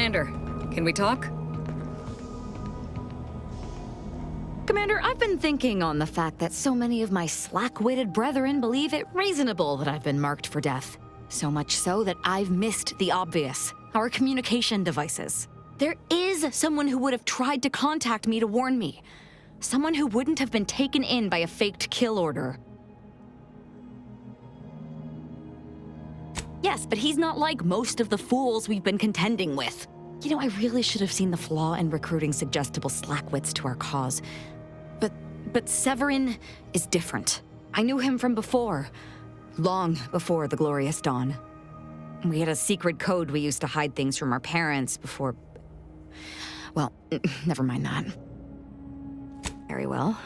Commander, can we talk? Commander, I've been thinking on the fact that so many of my slack-witted brethren believe it reasonable that I've been marked for death. So much so that I've missed the obvious, our communication devices. There is someone who would have tried to contact me to warn me. Someone who wouldn't have been taken in by a faked kill order. Yes, but he's not like most of the fools we've been contending with. You know, I really should have seen the flaw in recruiting suggestible slackwits to our cause. But Severin is different. I knew him from before. Long before the Glorious Dawn. We had a secret code we used to hide things from our parents before... Well, never mind that. Very well.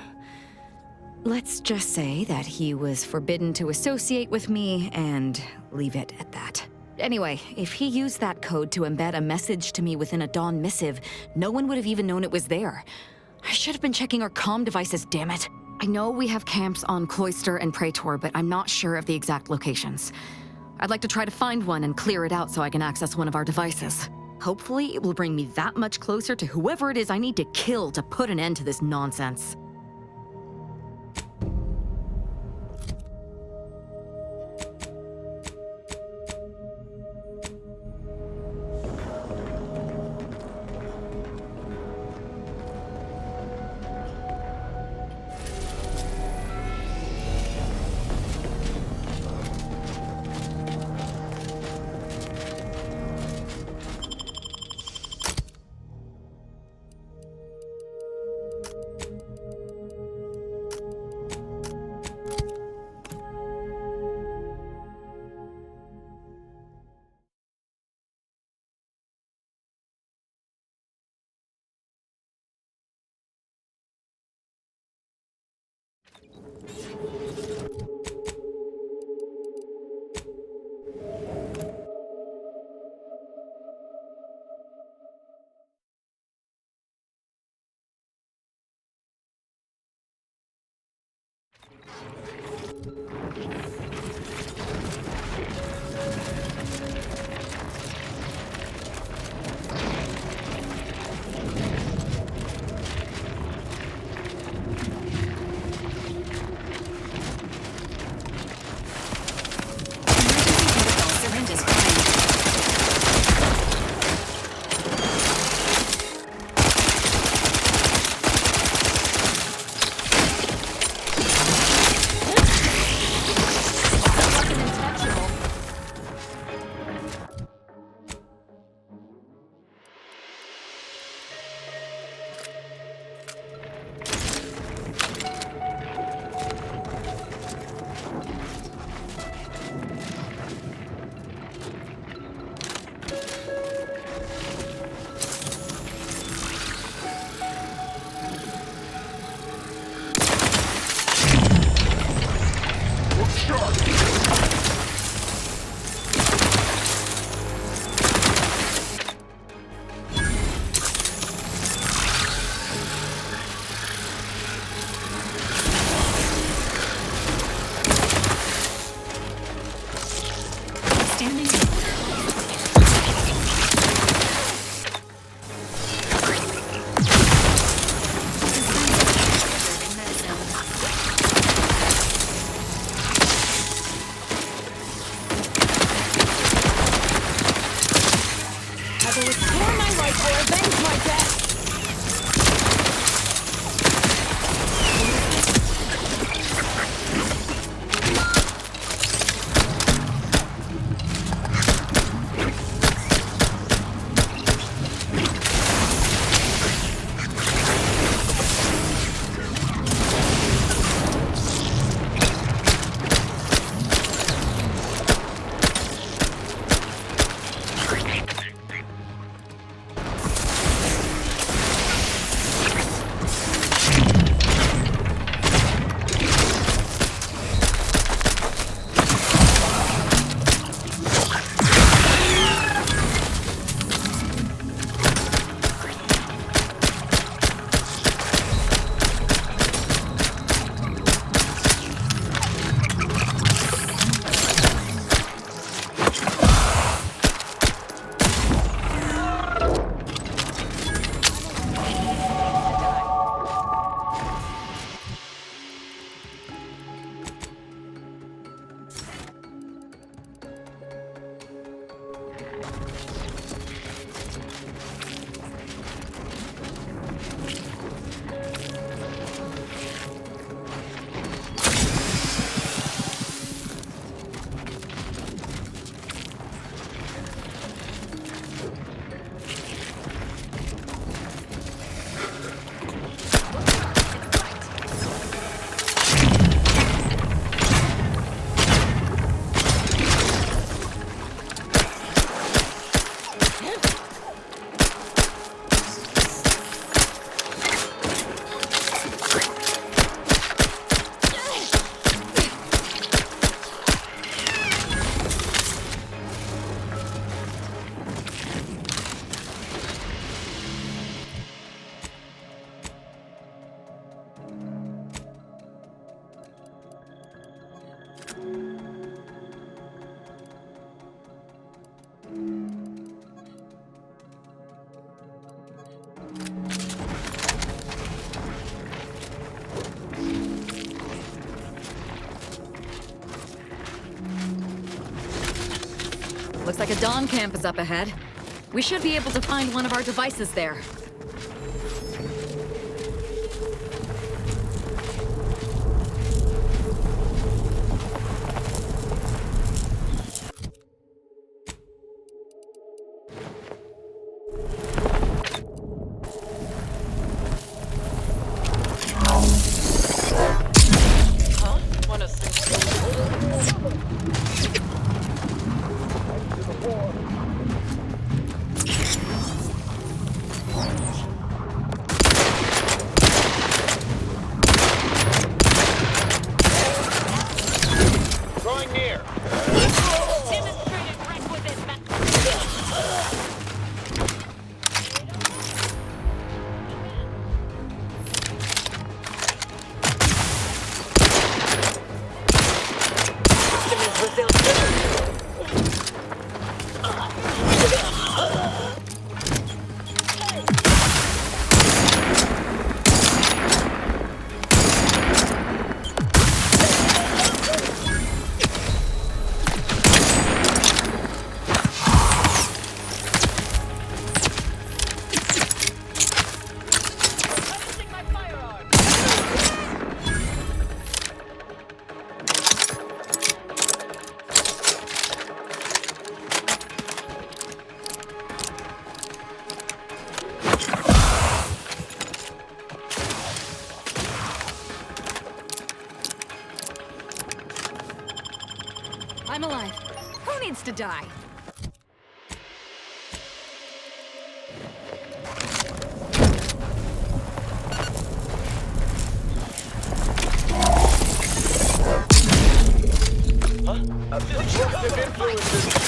Let's just say that he was forbidden to associate with me and leave it at that. Anyway, if he used that code to embed a message to me within a Dawn missive, no one would have even known it was there. I should have been checking our comm devices, damn it. I know we have camps on Cloister and Praetor, but I'm not sure of the exact locations. I'd like to try to find one and clear it out so I can access one of our devices. Hopefully, it will bring me that much closer to whoever it is I need to kill to put an end to this nonsense. Looks like a Dawn camp is up ahead. We should be able to find one of our devices there. I'm alive. Who needs to die? Destructive influences.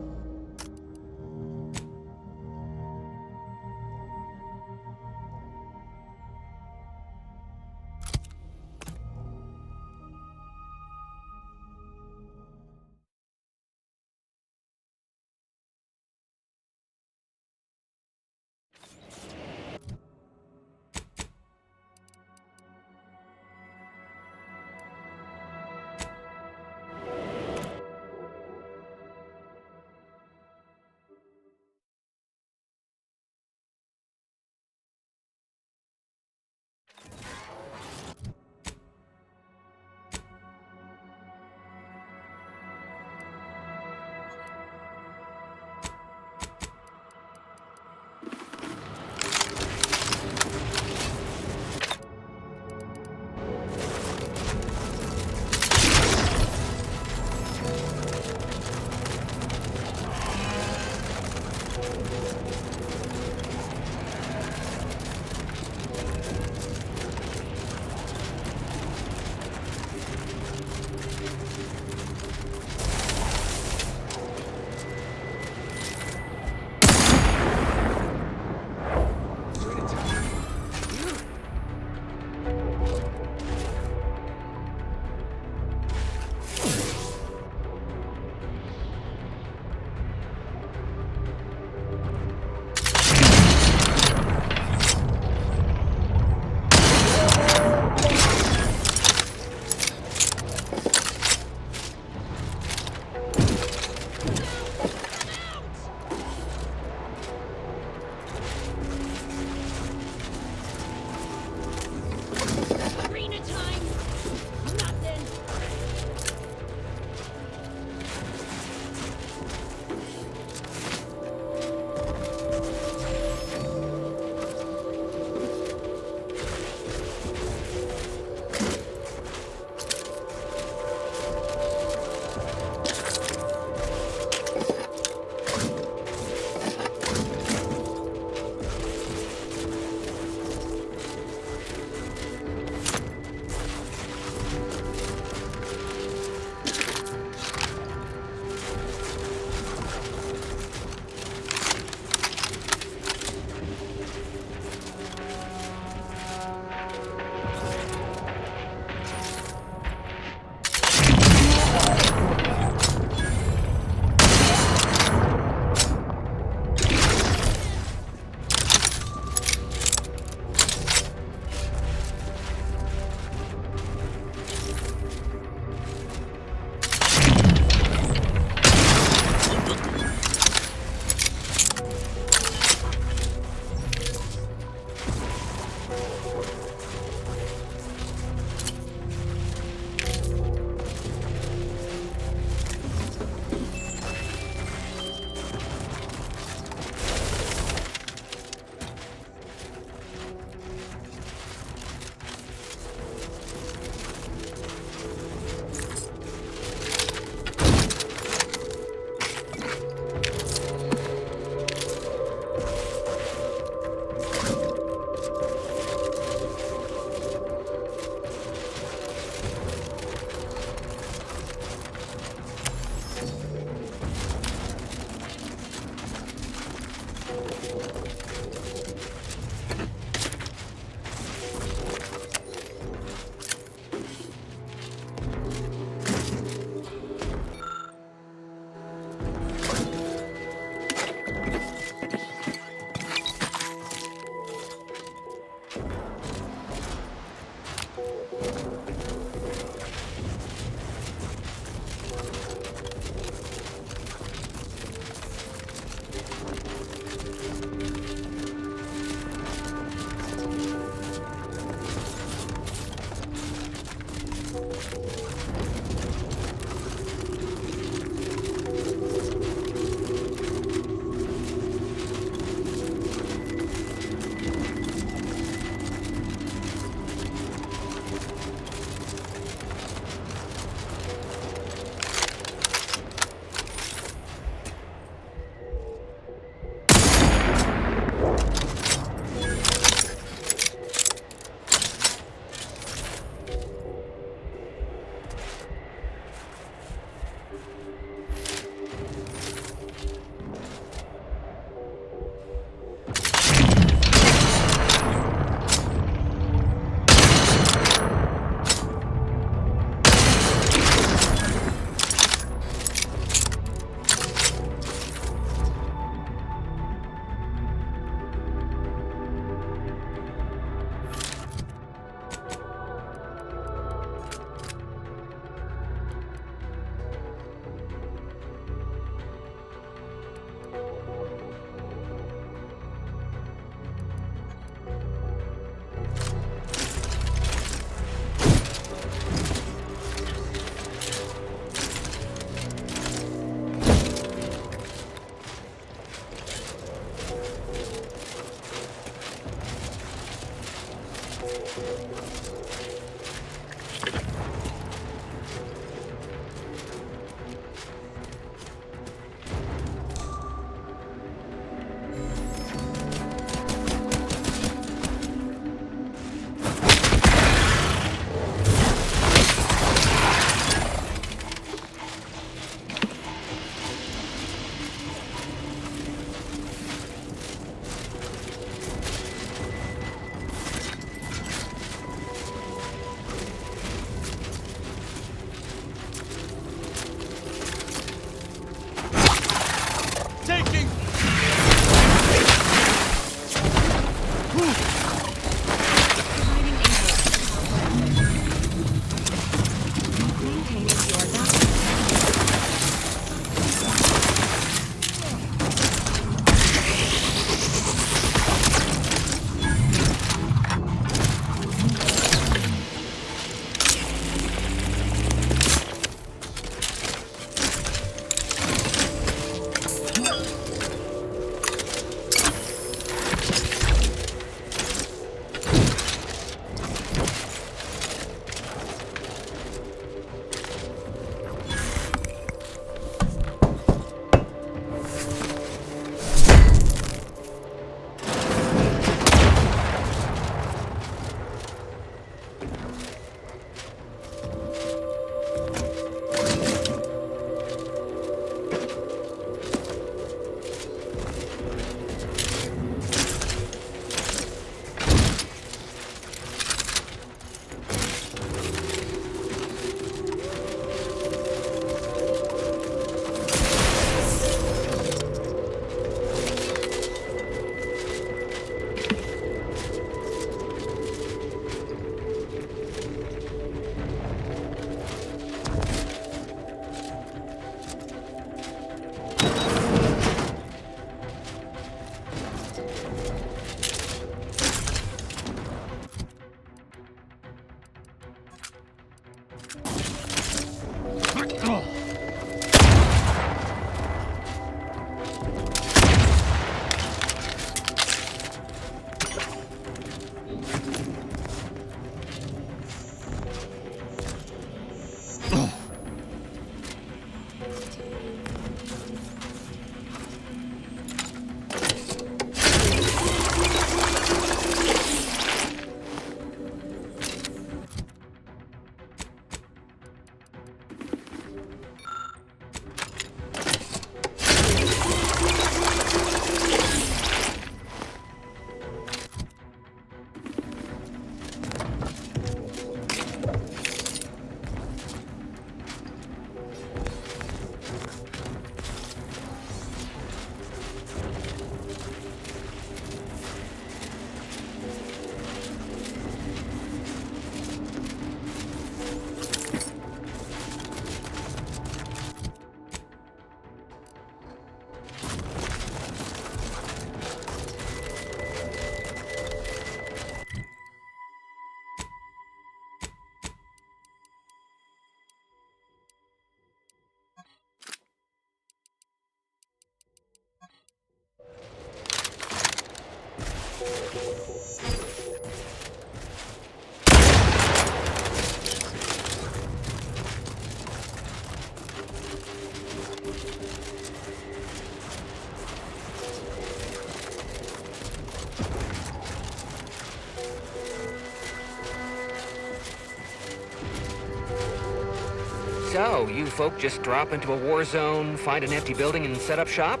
So, you folk just drop into a war zone, find an empty building, and set up shop?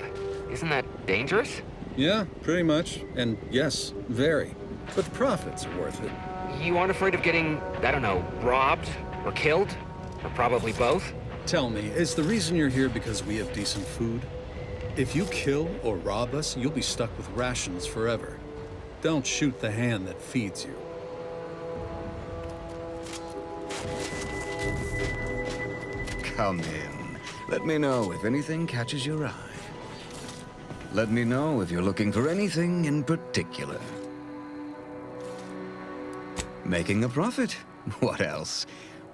Isn't that dangerous? Yeah, pretty much. And yes, very. But the profits are worth it. You aren't afraid of getting, I don't know, robbed? Or killed? Or probably both? Tell me, is the reason you're here because we have decent food? If you kill or rob us, you'll be stuck with rations forever. Don't shoot the hand that feeds you. Come in. Let me know if anything catches your eye. Let me know if you're looking for anything in particular. Making a profit? What else?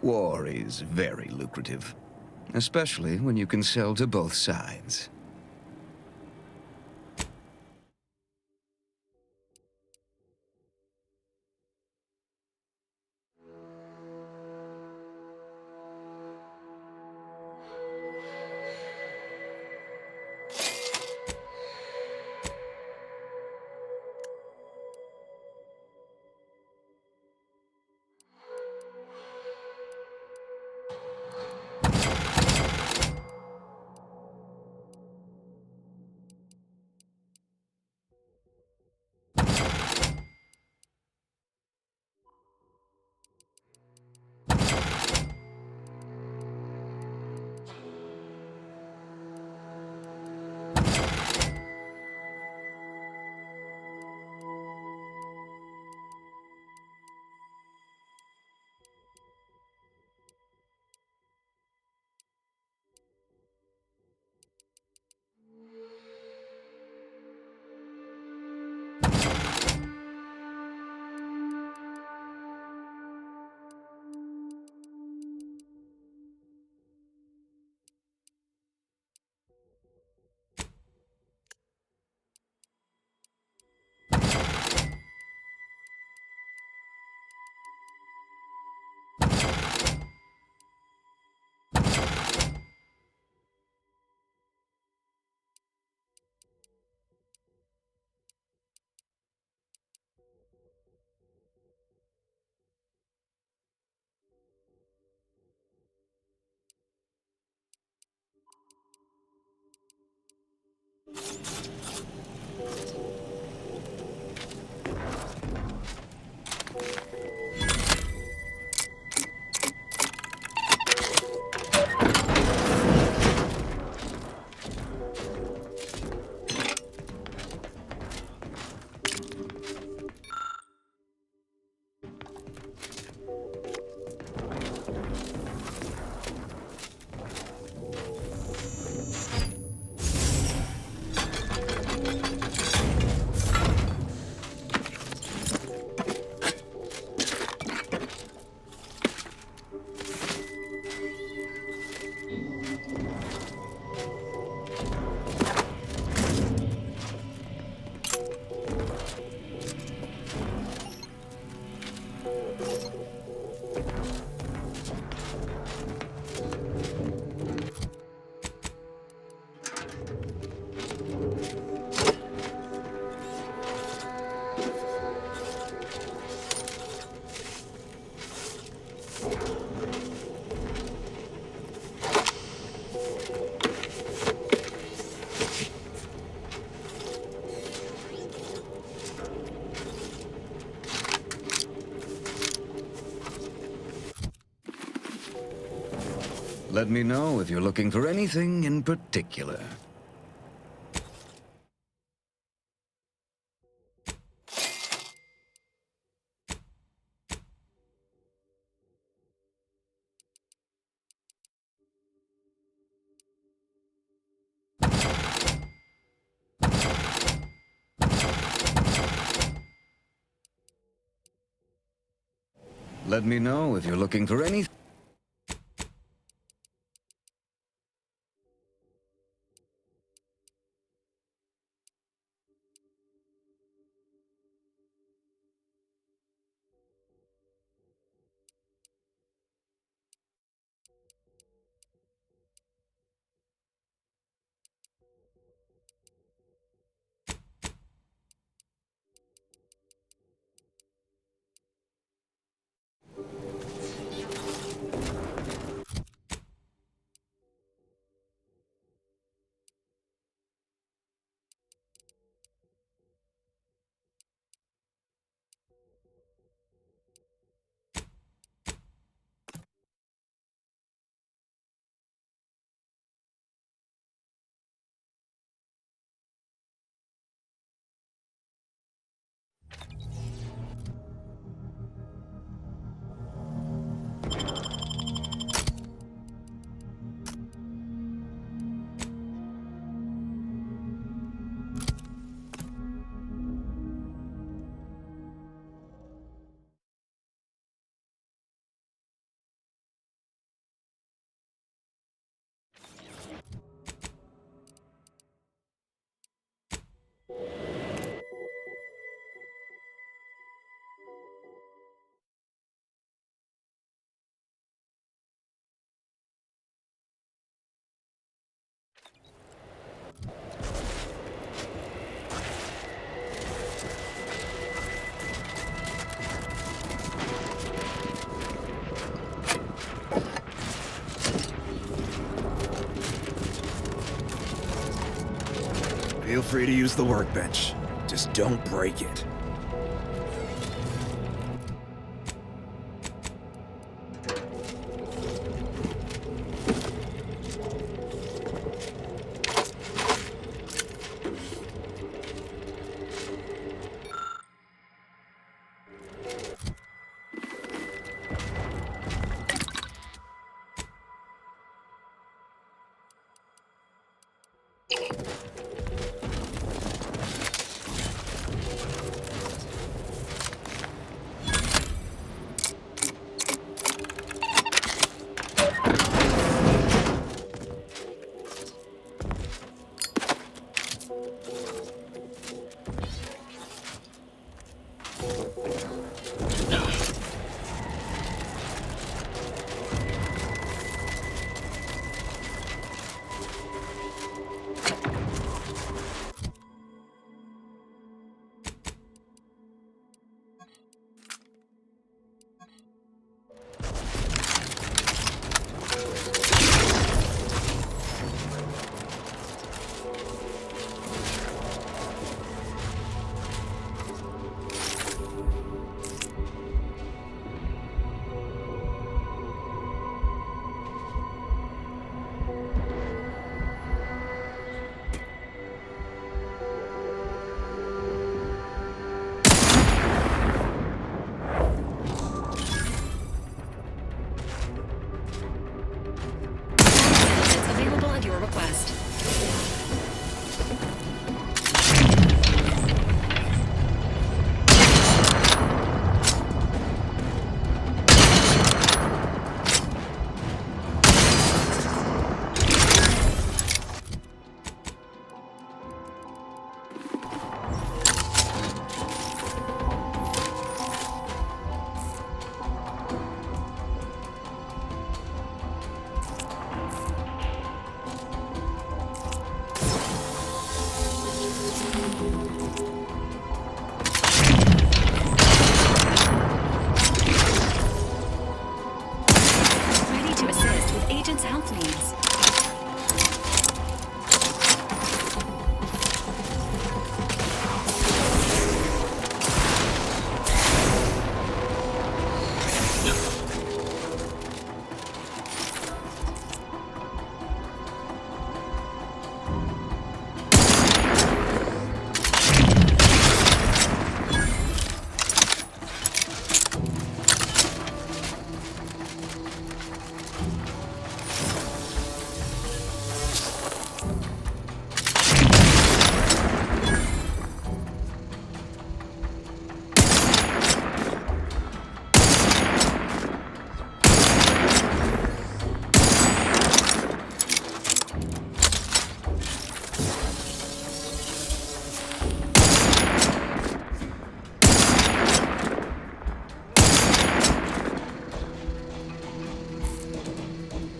War is very lucrative, especially when you can sell to both sides. Let me know if you're looking for anything in particular. Let me know if you're looking for anything. Feel free to use the workbench. Just don't break it. Available at your request. Ready to assist with agent's health needs.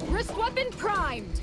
Wrist weapon primed!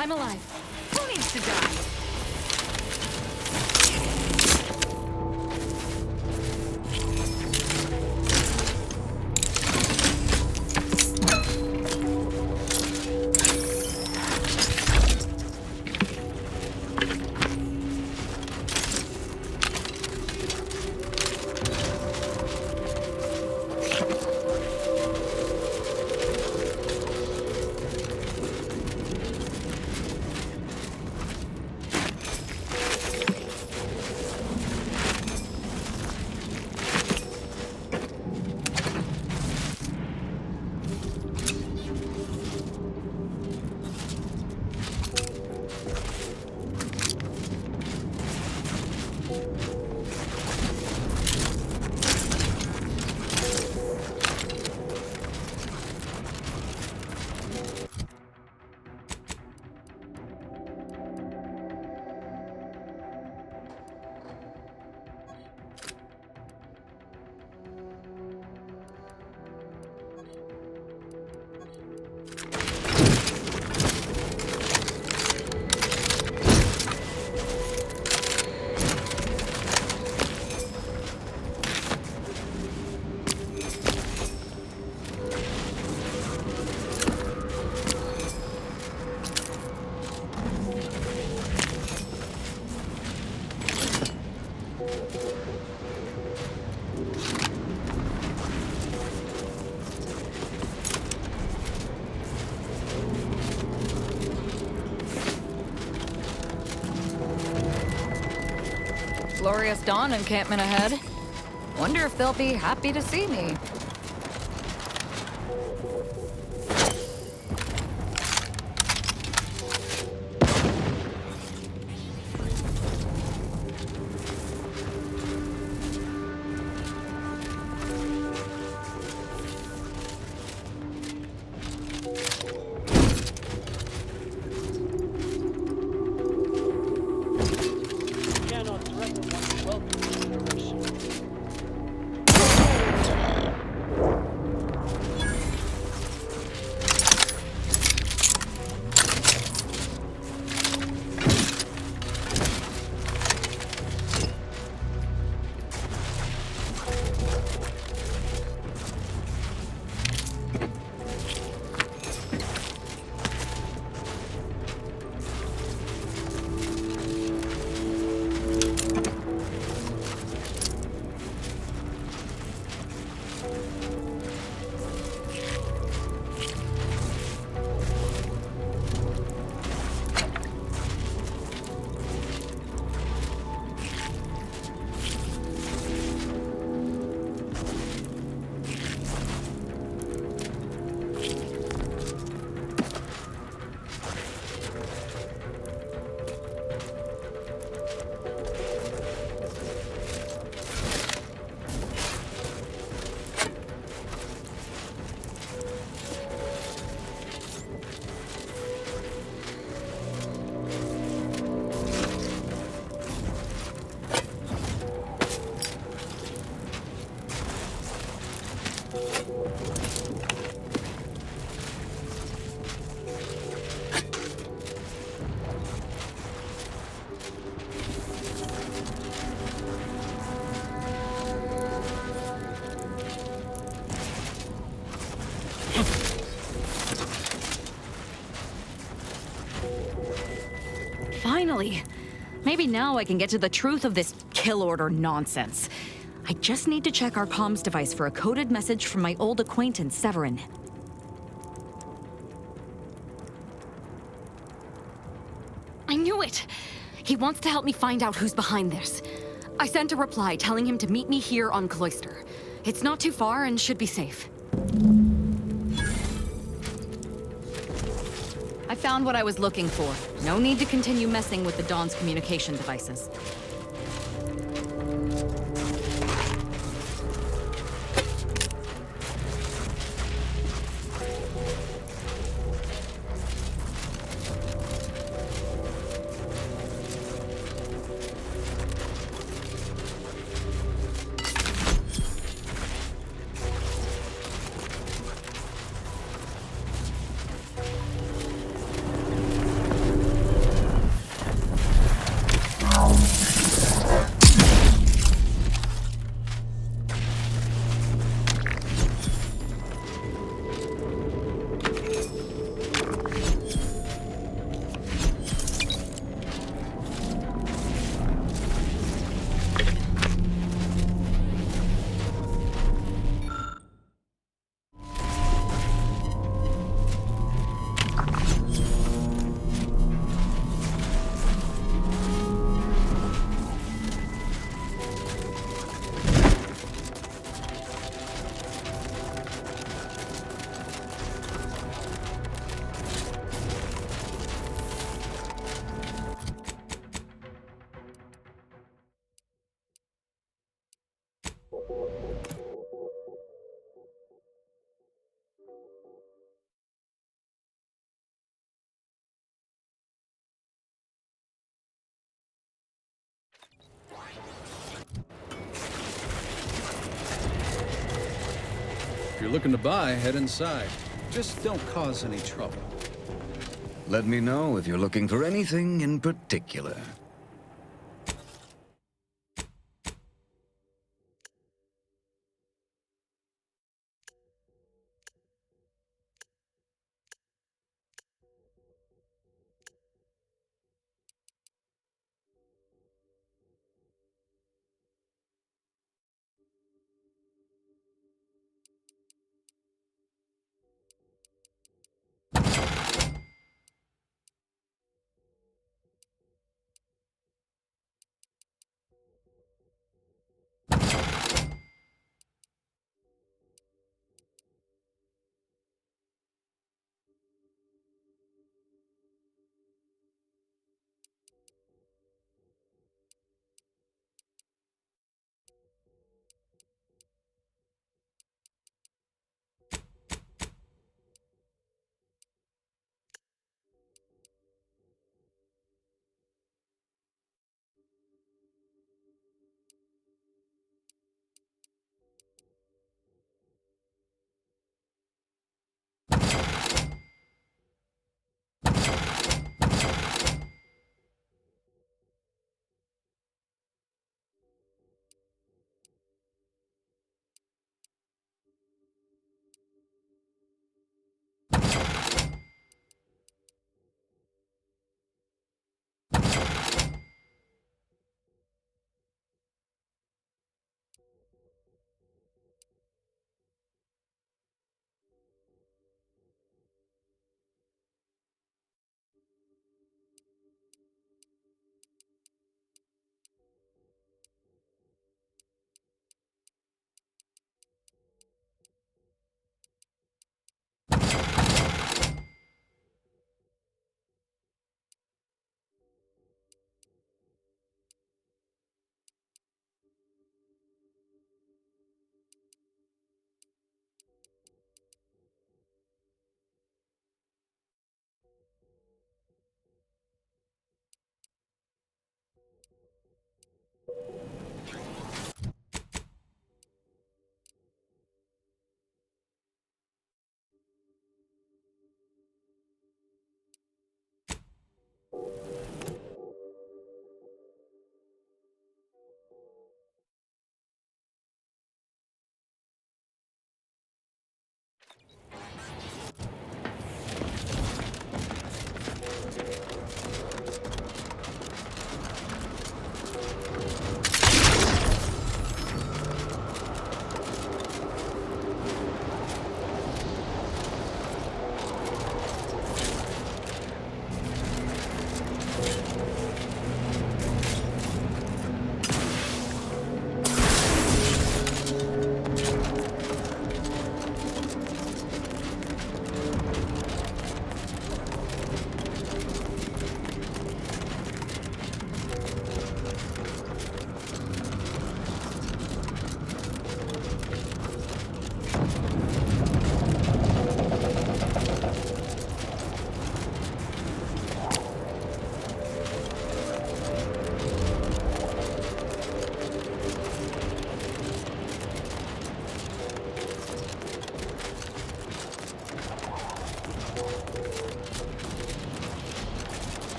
I'm alive. Who needs to die? Glorious dawn encampment ahead. Wonder if they'll be happy to see me. Finally. Maybe now I can get to the truth of this kill order nonsense. I just need to check our comms device for a coded message from my old acquaintance, Severin. I knew it! He wants to help me find out who's behind this. I sent a reply telling him to meet me here on Cloister. It's not too far and should be safe. I found what I was looking for. No need to continue messing with the Dawn's communication devices. If you're looking to buy, head inside. Just don't cause any trouble. Let me know if you're looking for anything in particular.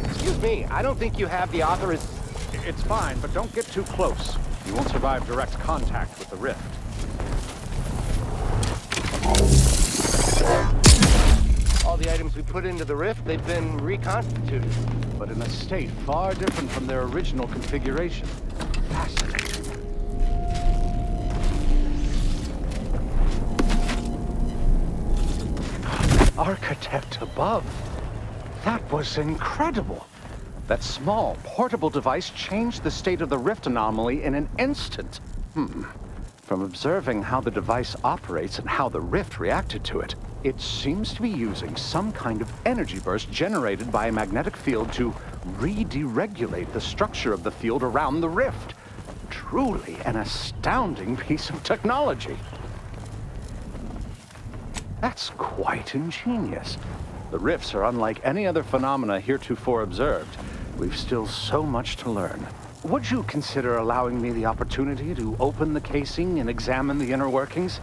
Excuse me, I don't think you have the authoriz... It's fine, but don't get too close. You won't survive direct contact with the rift. All the items we put into the rift, they've been reconstituted. But in a state far different from their original configuration. Fascinating. Architect above. That was incredible. That small, portable device changed the state of the rift anomaly in an instant. From observing how the device operates and how the rift reacted to it, it seems to be using some kind of energy burst generated by a magnetic field to re-deregulate the structure of the field around the rift. Truly an astounding piece of technology. That's quite ingenious. The rifts are unlike any other phenomena heretofore observed. We've still so much to learn. Would you consider allowing me the opportunity to open the casing and examine the inner workings?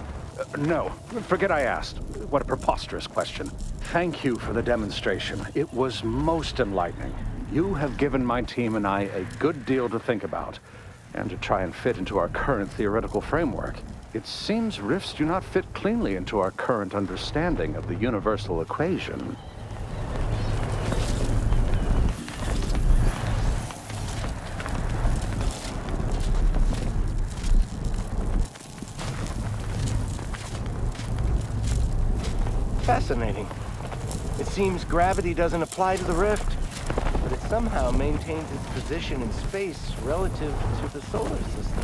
No, forget I asked. What a preposterous question. Thank you for the demonstration. It was most enlightening. You have given my team and I a good deal to think about, and to try and fit into our current theoretical framework. It seems rifts do not fit cleanly into our current understanding of the universal equation. Fascinating. It seems gravity doesn't apply to the rift, but it somehow maintains its position in space relative to the solar system.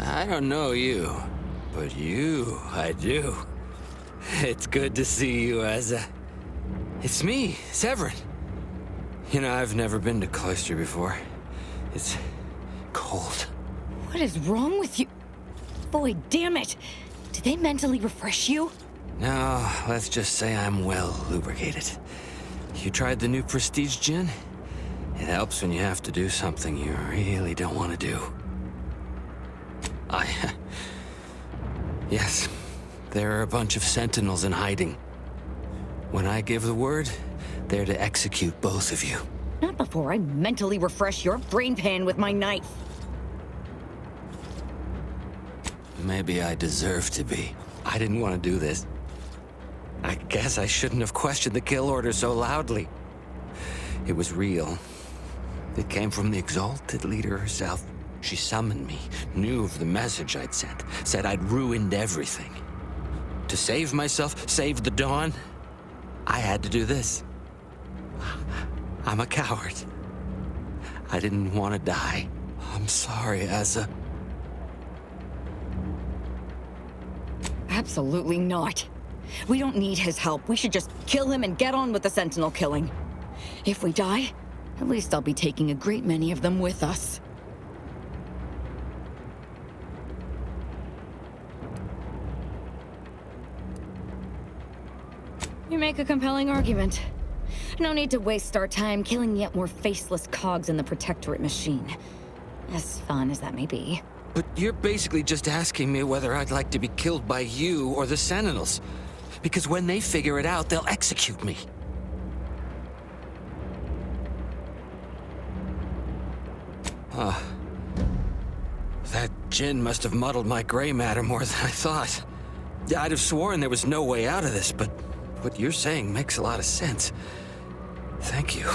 I don't know you, but you, I do. It's good to see you, Asa. It's me, Severin. You know, I've never been to Cloister before. It's cold. What is wrong with you? Boy, damn it! Did they mentally refresh you? No, let's just say I'm well lubricated. You tried the new Prestige gin? It helps when you have to do something you really don't want to do. Yes, there are a bunch of sentinels in hiding. When I give the word, they're to execute both of you. Not before I mentally refresh your brain pan with my knife. Maybe I deserve to be. I didn't want to do this. I guess I shouldn't have questioned the kill order so loudly. It was real. It came from the exalted leader herself. She summoned me, knew of the message I'd sent, said I'd ruined everything. To save myself, save the Dawn, I had to do this. I'm a coward. I didn't want to die. I'm sorry, Asa. Absolutely not. We don't need his help. We should just kill him and get on with the Sentinel killing. If we die, at least I'll be taking a great many of them with us. You make a compelling argument. No need to waste our time killing yet more faceless cogs in the Protectorate machine. As fun as that may be. But you're basically just asking me whether I'd like to be killed by you or the Sentinels. Because when they figure it out, they'll execute me. That gin must have muddled my gray matter more than I thought. I'd have sworn there was no way out of this, but what you're saying makes a lot of sense. Thank you.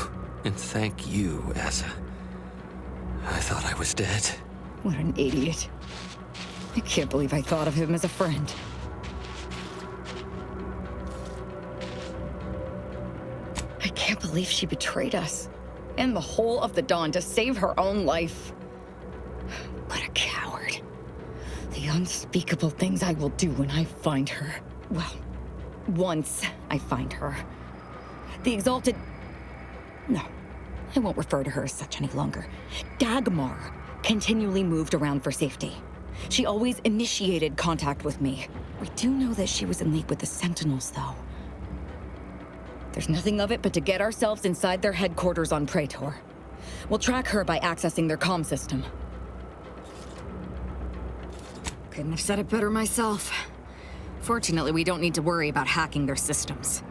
And thank you, Asa. I thought I was dead. What an idiot. I can't believe I thought of him as a friend. I can't believe she betrayed us. And the whole of the Dawn to save her own life. What a coward. The unspeakable things I will do when I find her. Well, once I find her. The exalted... No, I won't refer to her as such any longer. Dagmar continually moved around for safety. She always initiated contact with me. We do know that she was in league with the Sentinels, though. There's nothing of it but to get ourselves inside their headquarters on Praetor. We'll track her by accessing their comm system. Couldn't have said it better myself. Fortunately, we don't need to worry about hacking their systems.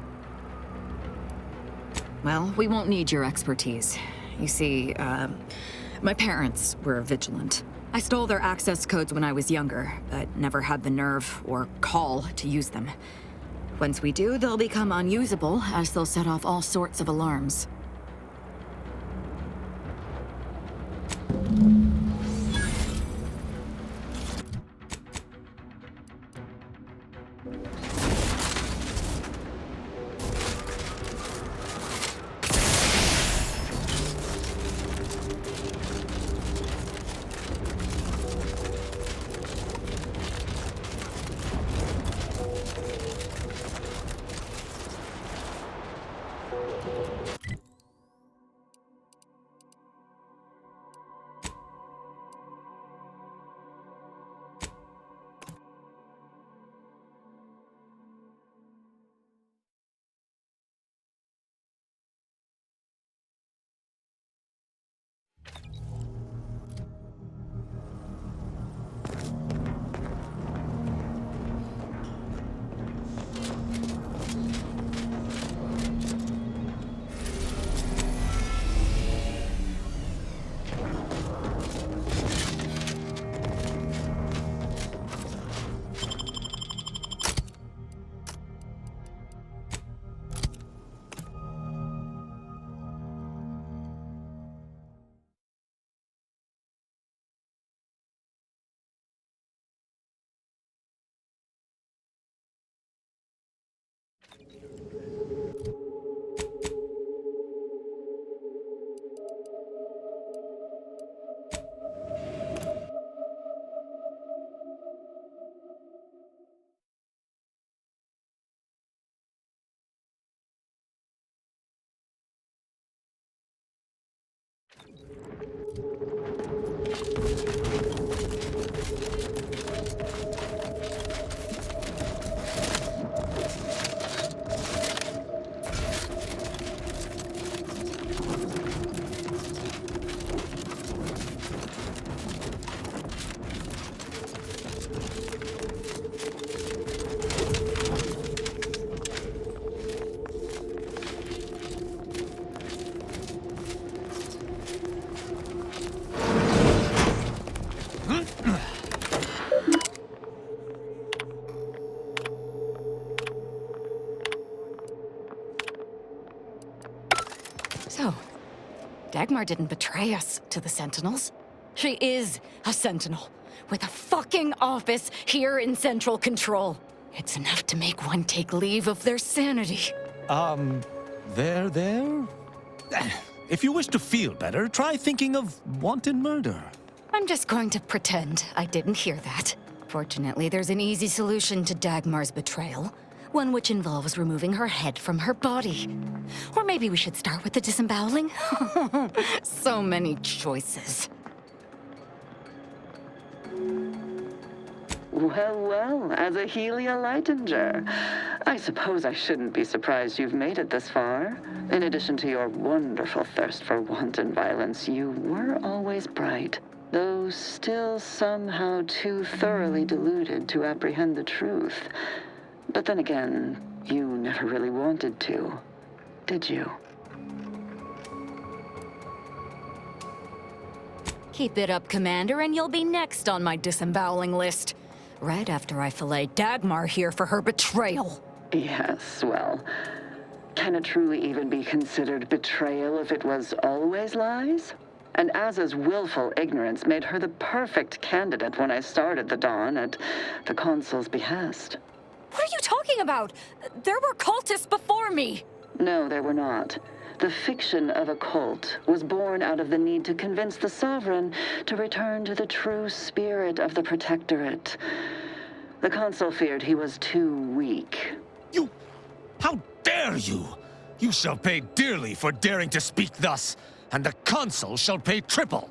Well, we won't need your expertise. You see, my parents were vigilant. I stole their access codes when I was younger, but never had the nerve or call to use them. Once we do, they'll become unusable, as they'll set off all sorts of alarms. So, Dagmar didn't betray us to the Sentinels. She is a Sentinel, with a fucking office here in Central Control. It's enough to make one take leave of their sanity. There? If you wish to feel better, try thinking of wanton murder. I'm just going to pretend I didn't hear that. Fortunately, there's an easy solution to Dagmar's betrayal. One which involves removing her head from her body. Or maybe we should start with the disemboweling? So many choices. Well, as a Helia Leitinger, I suppose I shouldn't be surprised you've made it this far. In addition to your wonderful thirst for wanton violence, you were always bright. though still somehow too thoroughly deluded to apprehend the truth. But then again, you never really wanted to, did you? Keep it up, Commander, and you'll be next on my disemboweling list. Right after I fillet Dagmar here for her betrayal. Yes, well, can it truly even be considered betrayal if it was always lies? And Aza's willful ignorance made her the perfect candidate when I started the Dawn at the Consul's behest. What are you talking about? There were cultists before me. No, there were not. The fiction of a cult was born out of the need to convince the Sovereign to return to the true spirit of the Protectorate. The Consul feared he was too weak. You... How dare you? You shall pay dearly for daring to speak thus, and the Consul shall pay triple.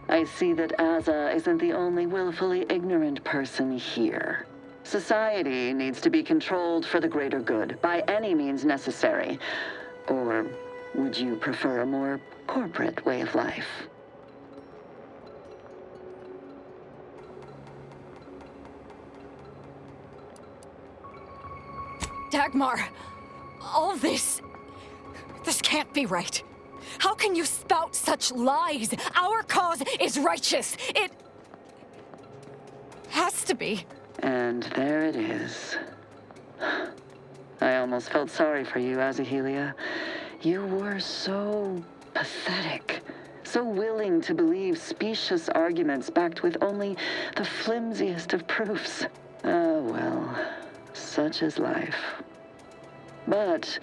I see that Aza isn't the only willfully ignorant person here. Society needs to be controlled for the greater good, by any means necessary. Or would you prefer a more corporate way of life? Dagmar, all this can't be right. How can you spout such lies? Our cause is righteous. It has to be. And there it is. I almost felt sorry for you, Azahelia. You were so pathetic. So willing to believe specious arguments backed with only the flimsiest of proofs. Ah, well, such is life. But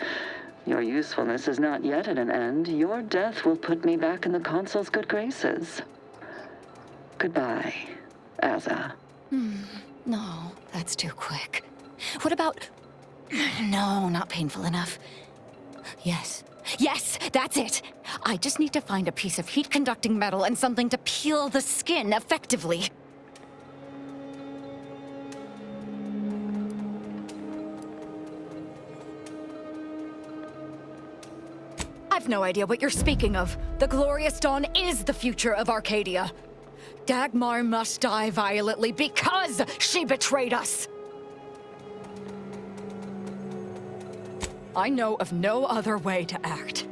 your usefulness is not yet at an end. Your death will put me back in the Consul's good graces. Goodbye, Aza. No, that's too quick. What about... No, not painful enough. Yes, that's it. I just need to find a piece of heat-conducting metal and something to peel the skin effectively. I've no idea what you're speaking of. The Glorious Dawn is the future of Arcadia. Dagmar must die violently because she betrayed us. I know of no other way to act.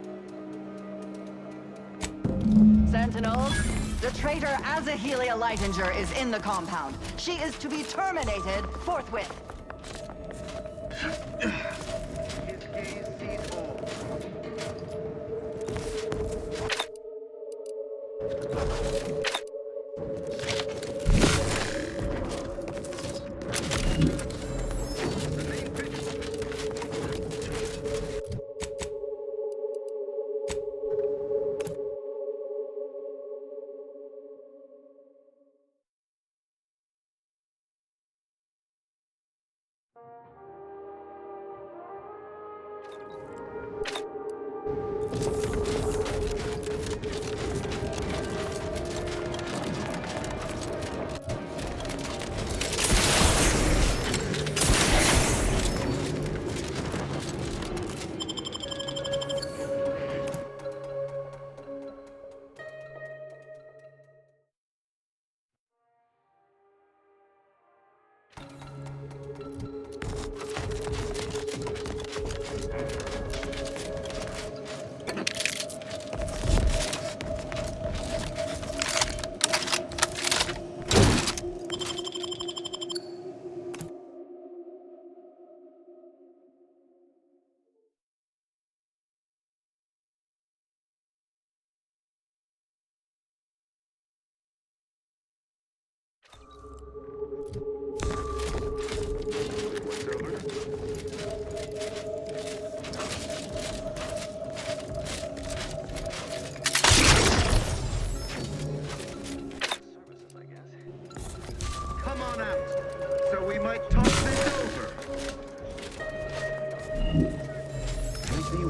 Sentinels, the traitor Azahelia Lightinger is in the compound. She is to be terminated forthwith.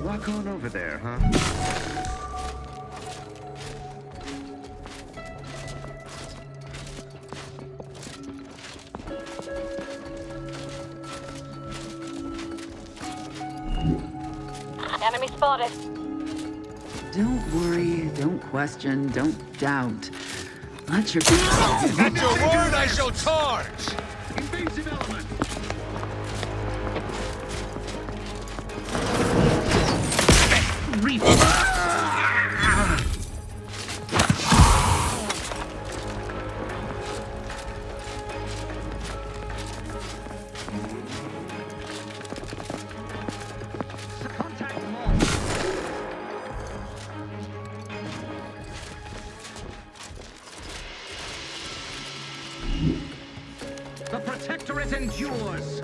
Walk on over there, huh? Enemy spotted. Don't worry, don't question, don't doubt. Let your At your word, I shall charge! Invasive element. The Protectorate endures!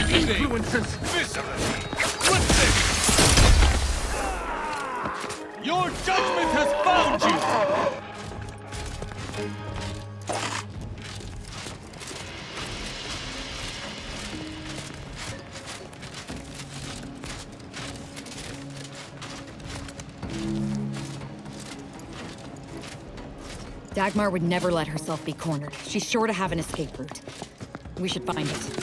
Influences! What's this? Your judgment has found you! Dagmar would never let herself be cornered. She's sure to have an escape route. We should find it.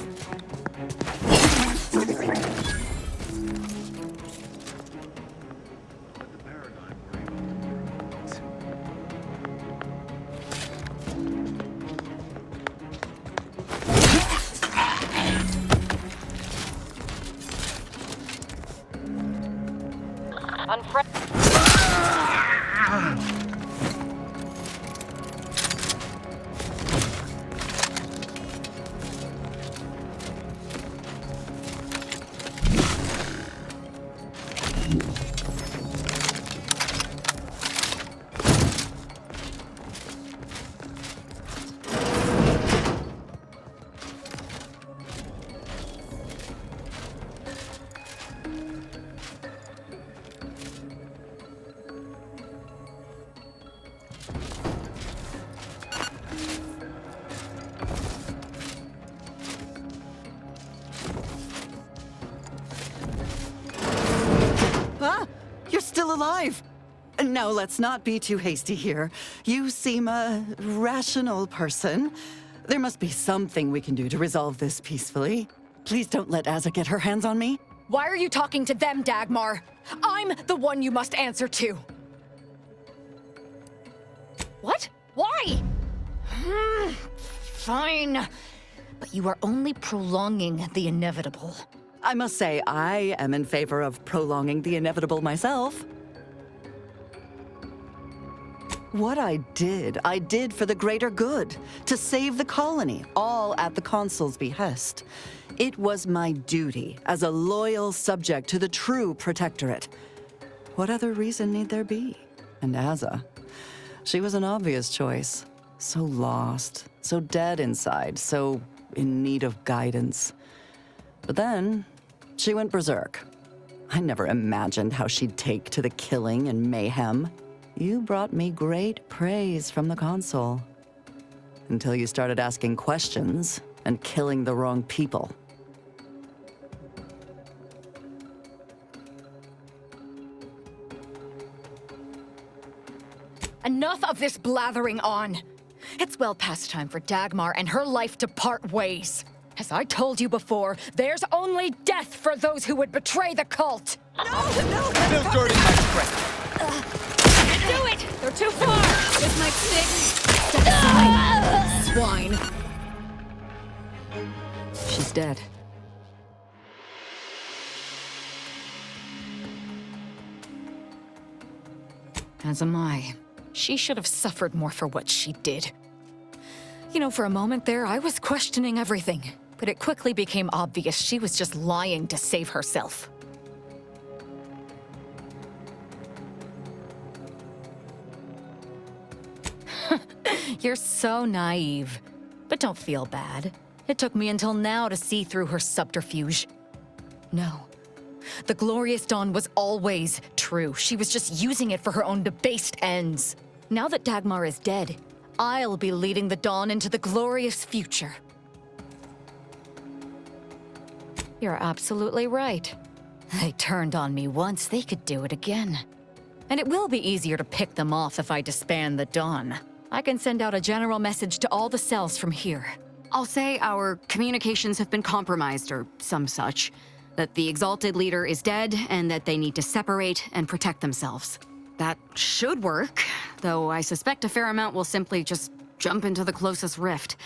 You're still alive! No, let's not be too hasty here. You seem a rational person. There must be something we can do to resolve this peacefully. Please don't let Azza get her hands on me. Why are you talking to them, Dagmar? I'm the one you must answer to. What? Why? Fine. But you are only prolonging the inevitable. I must say, I am in favor of prolonging the inevitable myself. What I did for the greater good, to save the colony, all at the Consul's behest. It was my duty as a loyal subject to the true Protectorate. What other reason need there be? And Azza, she was an obvious choice. So lost, so dead inside, so in need of guidance. But then, she went berserk. I never imagined how she'd take to the killing and mayhem. You brought me great praise from the Consul. Until you started asking questions and killing the wrong people. Enough of this blathering on. It's well past time for Dagmar and her life to part ways. As I told you before, there's only death for those who would betray the cult. No! Still dirty my strength. Do it! They're too far! With my stick! Step aside, swine! She's dead. As am I. She should have suffered more for what she did. You know, for a moment there, I was questioning everything. But it quickly became obvious she was just lying to save herself. You're so naive. But don't feel bad. It took me until now to see through her subterfuge. No. The Glorious Dawn was always true. She was just using it for her own debased ends. Now that Dagmar is dead, I'll be leading the Dawn into the glorious future. You're absolutely right. They turned on me once, they could do it again. And it will be easier to pick them off if I disband the Dawn. I can send out a general message to all the cells from here. I'll say our communications have been compromised or some such. That the Exalted Leader is dead and that they need to separate and protect themselves. That should work, though I suspect a fair amount will simply just jump into the closest rift.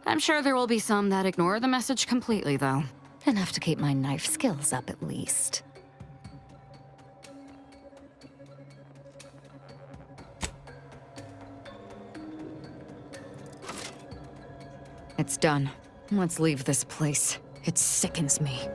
I'm sure there will be some that ignore the message completely, though. Enough to keep my knife skills up, at least. It's done. Let's leave this place. It sickens me.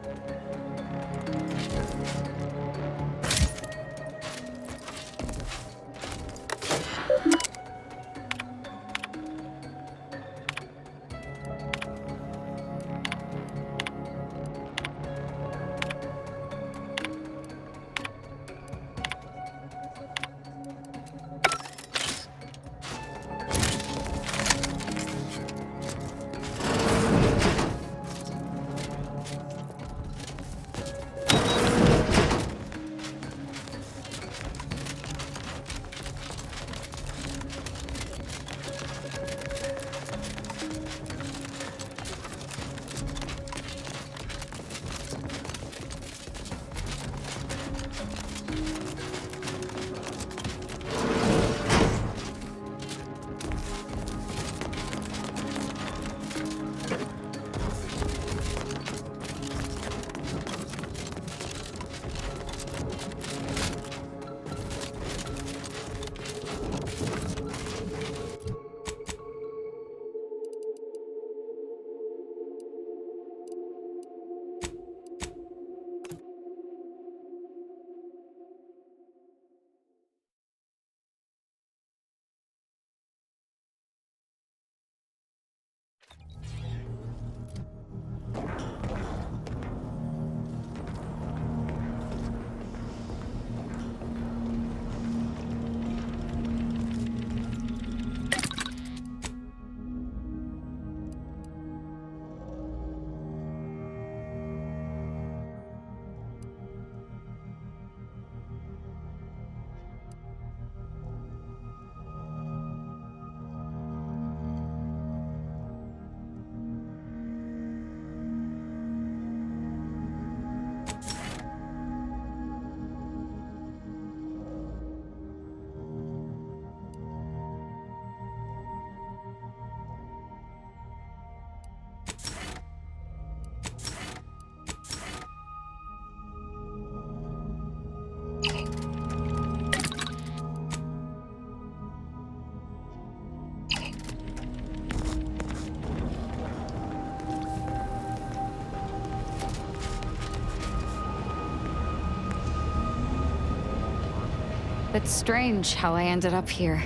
It's strange how I ended up here.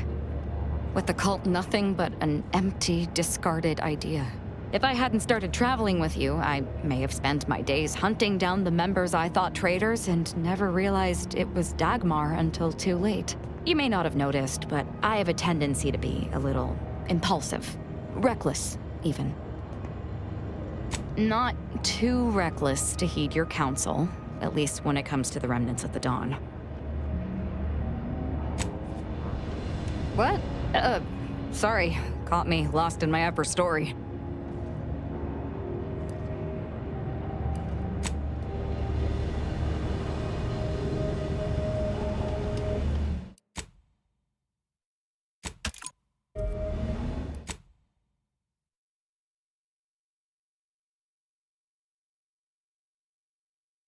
With the cult nothing but an empty, discarded idea. If I hadn't started traveling with you, I may have spent my days hunting down the members I thought traitors and never realized it was Dagmar until too late. You may not have noticed, but I have a tendency to be a little impulsive. Reckless, even. Not too reckless to heed your counsel, at least when it comes to the remnants of the Dawn. What? Sorry. Caught me lost in my upper story.